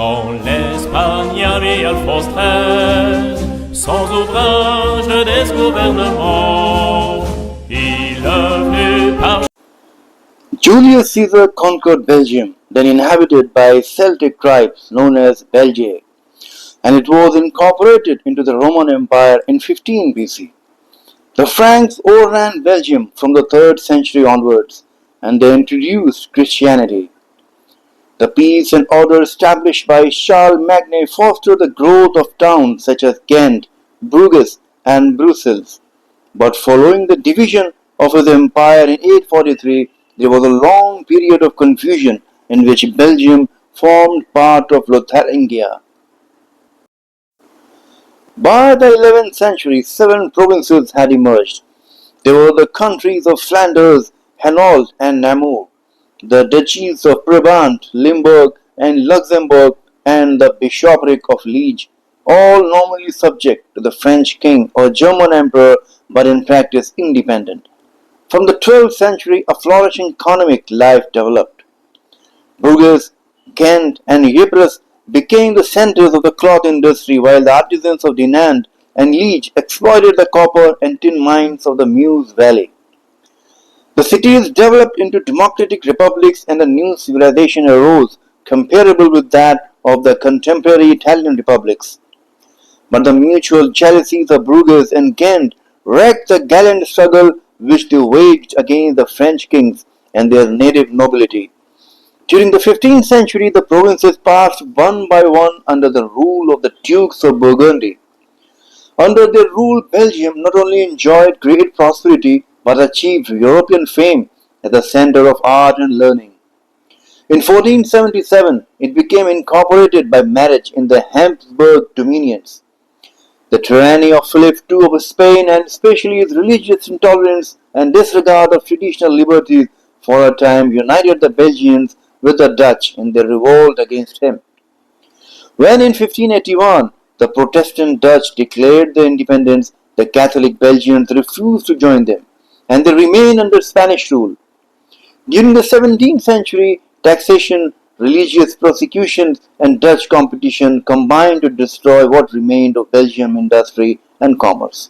Quand l'Espagne avait Alphonse XIII, sans ouvrage des gouvernements, il venu par... Julius Caesar conquered Belgium, then inhabited by Celtic tribes known as Belgae, and it was incorporated into the Roman Empire in 15 BC. The Franks overran Belgium from the 3rd century onwards, and they introduced Christianity. The peace and order established by Charlemagne fostered the growth of towns such as Ghent, Bruges, and Brussels. But following the division of his empire in 843, there was a long period of confusion in which Belgium formed part of Lotharingia. By the 11th century, 7 provinces had emerged. They were the countries of Flanders, Hainault, and Namur, the duchies of Brabant, Limburg, and Luxembourg, and the bishopric of Liege, all nominally subject to the French king or German emperor, but in practice independent. From the 12th century, a flourishing economic life developed. Bruges, Ghent, and Ypres became the centers of the cloth industry, while the artisans of Dinant and Liege exploited the copper and tin mines of the Meuse Valley. The cities developed into democratic republics, and a new civilization arose comparable with that of the contemporary Italian republics. But the mutual jealousies of Bruges and Ghent wrecked the gallant struggle which they waged against the French kings and their native nobility. During the 15th century, the provinces passed one by one under the rule of the Dukes of Burgundy. Under their rule, Belgium not only enjoyed great prosperity but achieved European fame as a center of art and learning. In 1477, it became incorporated by marriage in the Habsburg dominions. The tyranny of Philip II of Spain, and especially his religious intolerance and disregard of traditional liberties, for a time united the Belgians with the Dutch in their revolt against him. When in 1581 the Protestant Dutch declared their independence, the Catholic Belgians refused to join them, and they remained under Spanish rule. During the 17th century, taxation, religious persecutions, and Dutch competition combined to destroy what remained of Belgian industry and commerce.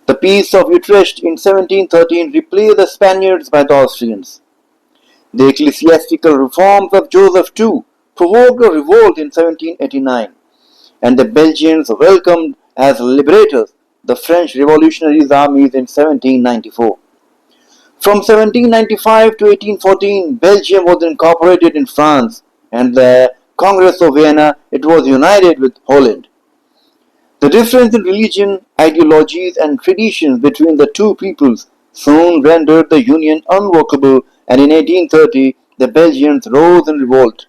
The Peace of Utrecht in 1713 replaced the Spaniards by the Austrians. The ecclesiastical reforms of Joseph II provoked a revolt in 1789, and the Belgians welcomed as liberators the French revolutionary armies in 1794. From 1795 to 1814, Belgium was incorporated in France, and the Congress of Vienna, it was united with Holland. The difference in religion, ideologies, and traditions between the two peoples soon rendered the union unworkable, and in 1830 the Belgians rose in revolt.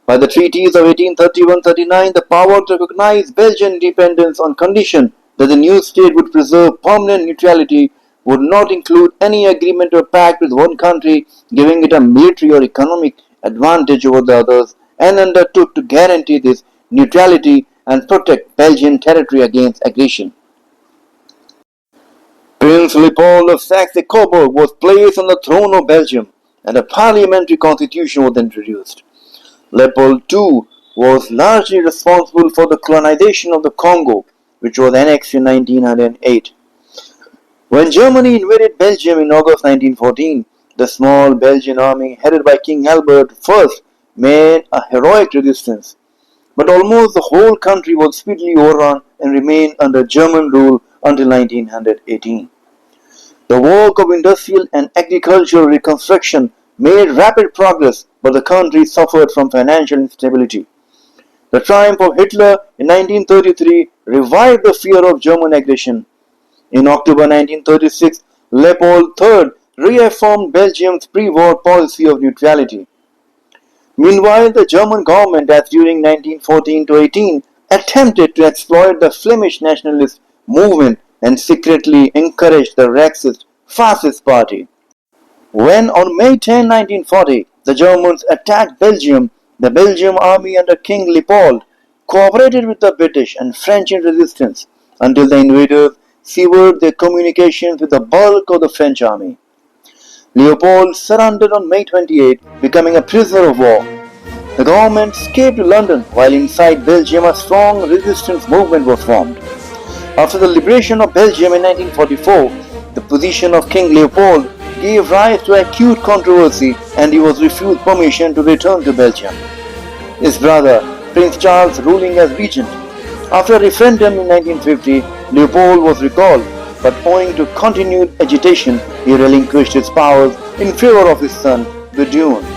By the treaties of 1831-39, the power recognized Belgian independence on condition that the new state would preserve permanent neutrality, would not include any agreement or pact with one country, giving it a military or economic advantage over the others, and undertook to guarantee this neutrality and protect Belgian territory against aggression. Prince Leopold of Saxe-Coburg was placed on the throne of Belgium, and a parliamentary constitution was introduced. Leopold II was largely responsible for the colonization of the Congo, which was annexed in 1908. When Germany invaded Belgium in August 1914, the small Belgian army headed by King Albert I made a heroic resistance. But almost the whole country was speedily overrun and remained under German rule until 1918. The work of industrial and agricultural reconstruction made rapid progress, but the country suffered from financial instability. The triumph of Hitler in 1933 revived the fear of German aggression. In October 1936, Leopold III reaffirmed Belgium's pre-war policy of neutrality. Meanwhile, the German government, as during 1914-18, attempted to exploit the Flemish nationalist movement and secretly encouraged the Rexist fascist party. When on May 10, 1940, the Germans attacked Belgium, the Belgian army under King Leopold cooperated with the British and French in resistance until the invaders severed their communications with the bulk of the French army. Leopold surrendered on May 28, becoming a prisoner of war. The government escaped to London, while inside Belgium a strong resistance movement was formed. After the liberation of Belgium in 1944, the position of King Leopold gave rise to acute controversy and he was refused permission to return to Belgium. His brother, Prince Charles, ruling as regent. After a referendum in 1950, Leopold was recalled, but owing to continued agitation, he relinquished his powers in favor of his son, the Dune.